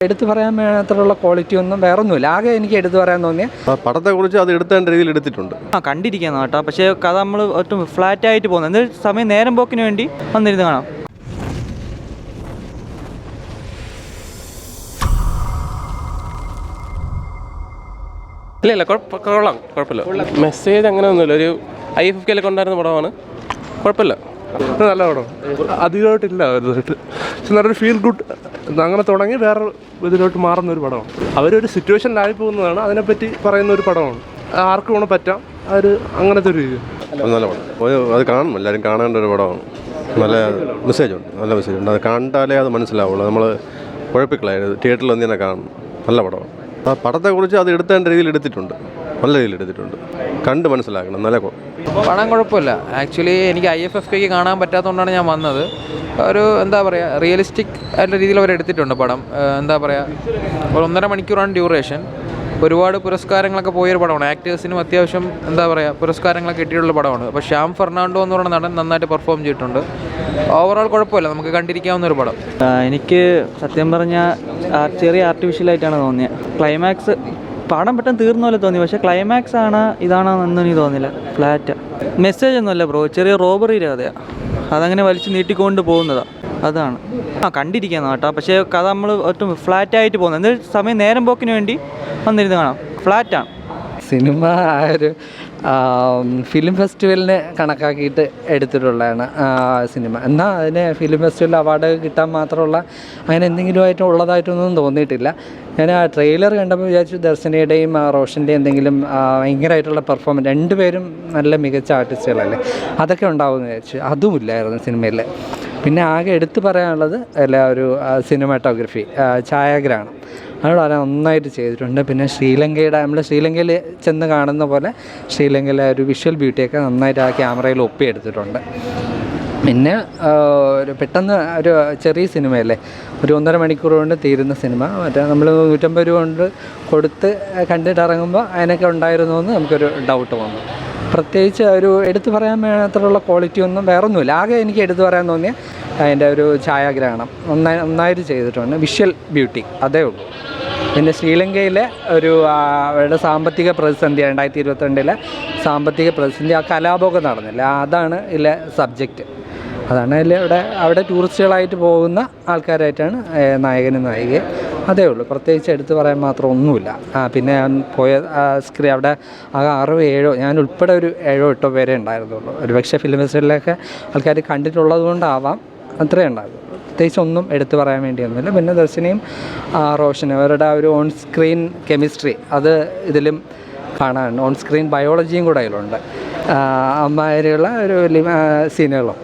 എടുത്തു പറയാൻ മാത്രമുള്ള ക്വാളിറ്റി ഒന്നും വേറൊന്നുമില്ല. ആകെ എനിക്ക് എടുത്തു പറയാൻ തോന്നിയ പടത്തെക്കുറിച്ച് അത് എടുത്തേണ്ട രീതിയിൽ എടുത്തിട്ടുണ്ട്. കണ്ടിരിക്കാൻ കേട്ടോ, പക്ഷേ കഥ നമ്മൾ ഒട്ടും ഫ്ലാറ്റ് ആയിട്ട് പോകുന്നത് എന്തൊരു സമയം നേരം പോക്കിന് വേണ്ടി വന്നിരുന്ന് കാണാം. ഇല്ല കൊള്ളാം, കുഴപ്പമില്ല. മെസ്സേജ് അങ്ങനെ ഒന്നുമില്ല. ഒരു IFFK ഉണ്ടായിരുന്ന പടമാണ്, കുഴപ്പമില്ല. നല്ല പടം, അധികമായിട്ടില്ല പക്ഷെ നല്ലൊരു ഫീൽ ഗുഡ്. അങ്ങനെ തുടങ്ങി വേറെ ഇതിലോട്ട് മാറുന്ന ഒരു പടമാണ്. അവരൊരു സിറ്റുവേഷനിലായി പോകുന്നതാണ്, അതിനെപ്പറ്റി പറയുന്ന ഒരു പടമാണ്. ആർക്കും വേണം പറ്റാം, ഒരു അങ്ങനത്തെ ഒരു രീതി. നല്ല പടം, അത് കാണും, എല്ലാവരും കാണേണ്ട ഒരു പടമാണ്. നല്ല മെസ്സേജുണ്ട്, നല്ല മെസ്സേജുണ്ട്. അത് കണ്ടാലേ അത് മനസ്സിലാവുള്ളൂ. നമ്മൾ കുഴപ്പിക്കളായത് തിയേറ്ററിൽ വന്ന് തന്നെ കാണും. നല്ല പടമാണ്. ആ പടത്തെക്കുറിച്ച് അത് എടുത്തേണ്ട രീതിയിൽ എടുത്തിട്ടുണ്ട്, നല്ല രീതിയിൽ എടുത്തിട്ടുണ്ട്. കണ്ട് മനസ്സിലാക്കണം. നല്ല പടം കുഴപ്പമില്ല. ആക്ച്വലി എനിക്ക് IFFK കാണാൻ പറ്റാത്തതുകൊണ്ടാണ് ഞാൻ വന്നത്. ഒരു എന്താ പറയുക, റിയലിസ്റ്റിക് ആയിട്ടുള്ള രീതിയിൽ അവർ എടുത്തിട്ടുണ്ട് പടം. എന്താ പറയുക, ഒരു 1.5 മണിക്കൂറാണ് ഡ്യൂറേഷൻ. ഒരുപാട് പുരസ്കാരങ്ങളൊക്കെ പോയൊരു പടമാണ്. ആക്ടേഴ്സിനും അത്യാവശ്യം എന്താ പറയുക പുരസ്കാരങ്ങളൊക്കെ കിട്ടിയിട്ടുള്ള പടമാണ്. അപ്പോൾ ശ്യാം ഫെർണാണ്ടോ എന്ന് പറയുന്ന നടൻ നന്നായിട്ട് പെർഫോം ചെയ്തിട്ടുണ്ട്. ഓവറോൾ കുഴപ്പമില്ല, നമുക്ക് കണ്ടിരിക്കാവുന്ന ഒരു പടം. എനിക്ക് സത്യം പറഞ്ഞാൽ ചെറിയ ആർട്ടിഫിഷ്യലായിട്ടാണ് തോന്നിയത്. ക്ലൈമാക്സ് പടം പെട്ടെന്ന് തീർന്ന പോലെ തോന്നി, പക്ഷേ ക്ലൈമാക്സ് ആണ് ഇതാണോ എന്നൊന്നും എനിക്ക് തോന്നില്ല. ഫ്ലാറ്റ് മെസ്സേജ് ഒന്നുമല്ല ബ്രോ, ചെറിയ റോബറിയുടെ കഥയാണ്. അതങ്ങനെ വലിച്ചു നീട്ടിക്കൊണ്ട് പോകുന്നതാണ്, അതാണ്. കണ്ടിരിക്കാൻ കേട്ടോ, പക്ഷേ കഥ നമ്മൾ ഒട്ടും ഫ്ലാറ്റ് ആയിട്ട് പോകുന്നത് എന്തൊരു സമയം നേരം പോക്കിന് വേണ്ടി വന്നിരുന്ന് കാണാം. ഫ്ലാറ്റാണ് സിനിമ. ഒരു ഫിലിം ഫെസ്റ്റിവലിനെ കണക്കാക്കിയിട്ട് എടുത്തിട്ടുള്ളതാണ് സിനിമ. എന്നാൽ അതിന് ഫിലിം ഫെസ്റ്റിവൽ അവാർഡ് കിട്ടാൻ മാത്രമുള്ള അങ്ങനെ എന്തെങ്കിലും ഉള്ളതായിട്ടൊന്നും തോന്നിയിട്ടില്ല. ഞാൻ ആ ട്രെയിലർ കണ്ടപ്പോൾ വിചാരിച്ചു ദർശനയുടെയും റോഷൻ്റെയും എന്തെങ്കിലും ഭയങ്കരമായിട്ടുള്ള പെർഫോമൻസ്, രണ്ടുപേരും നല്ല മികച്ച ആർട്ടിസ്റ്റുകളല്ലേ, അതൊക്കെ ഉണ്ടാവുമെന്ന് വിചാരിച്ചു. അതുമില്ലായിരുന്നു സിനിമയിൽ. പിന്നെ ആകെ എടുത്തു പറയാനുള്ളത് ഒരു സിനിമാറ്റോഗ്രഫി, ഛായാഗ്രഹണം, അത് വളരെ നന്നായിട്ട് ചെയ്തിട്ടുണ്ട്. പിന്നെ നമ്മൾ ശ്രീലങ്കയിൽ ചെന്ന് കാണുന്ന പോലെ ശ്രീലങ്കയിലെ ഒരു വിഷ്വൽ ബ്യൂട്ടിയൊക്കെ നന്നായിട്ട് ആ ക്യാമറയിൽ ഒപ്പിയെടുത്തിട്ടുണ്ട്. പിന്നെ ഒരു പെട്ടെന്ന് ഒരു ചെറിയ സിനിമയല്ലേ, ഒരു 1.5 മണിക്കൂർ കൊണ്ട് തീരുന്ന സിനിമ. മറ്റേ നമ്മൾ 150 രൂപ കൊണ്ട് കൊടുത്ത് കണ്ടിട്ട് ഇറങ്ങുമ്പോൾ അതിനൊക്കെ ഉണ്ടായിരുന്നു എന്ന് നമുക്കൊരു ഡൗട്ട് വന്നു. പ്രത്യേകിച്ച് ഒരു എടുത്തു പറയാൻ മാത്രമുള്ള ക്വാളിറ്റി ഒന്നും വേറൊന്നുമില്ല. ആകെ എനിക്ക് എടുത്തു പറയാൻ തോന്നിയ അതിൻ്റെ ഒരു ഛായാഗ്രഹണം നന്നായിട്ട് ചെയ്തിട്ടുണ്ട്, വിഷ്വൽ ബ്യൂട്ടി, അതേ ഉള്ളൂ. പിന്നെ ശ്രീലങ്കയിലെ അവരുടെ സാമ്പത്തിക പ്രതിസന്ധി, 2022 സാമ്പത്തിക പ്രതിസന്ധി, ആ കലാപമൊക്കെ നടന്നില്ല, അതാണ് ഇതിലെ സബ്ജക്റ്റ്. അതാണ് അവിടെ ടൂറിസ്റ്റുകളായിട്ട് പോകുന്ന ആൾക്കാരായിട്ടാണ് നായകനും നായികയും, അതേ ഉള്ളൂ. പ്രത്യേകിച്ച് എടുത്തു പറയാൻ മാത്രം ഒന്നുമില്ല. പിന്നെ ഞാൻ പോയ അവിടെ 6-7 ഞാൻ ഉൾപ്പെടെ ഒരു 7-8 പേരെ ഉണ്ടായിരുന്നുള്ളൂ. ഒരുപക്ഷെ ഫിലിം ഫെസ്റ്റിവലിലൊക്കെ ആൾക്കാർ കണ്ടിട്ടുള്ളത് കൊണ്ടാവാം അത്രയേ ഉണ്ടാകും. പ്രത്യേകിച്ച് ഒന്നും എടുത്തു പറയാൻ വേണ്ടിയൊന്നുമില്ല. പിന്നെ ദർശനയും റോഷനും അവരുടെ ഒരു ഓൺ സ്ക്രീൻ കെമിസ്ട്രി അത് ഇതിലും കാണാനുണ്ട്. ഓൺ സ്ക്രീൻ ബയോളജിയും കൂടെ അതിലുണ്ട്. അമ്മാതിരിയുള്ള ഒരു സീനുകളും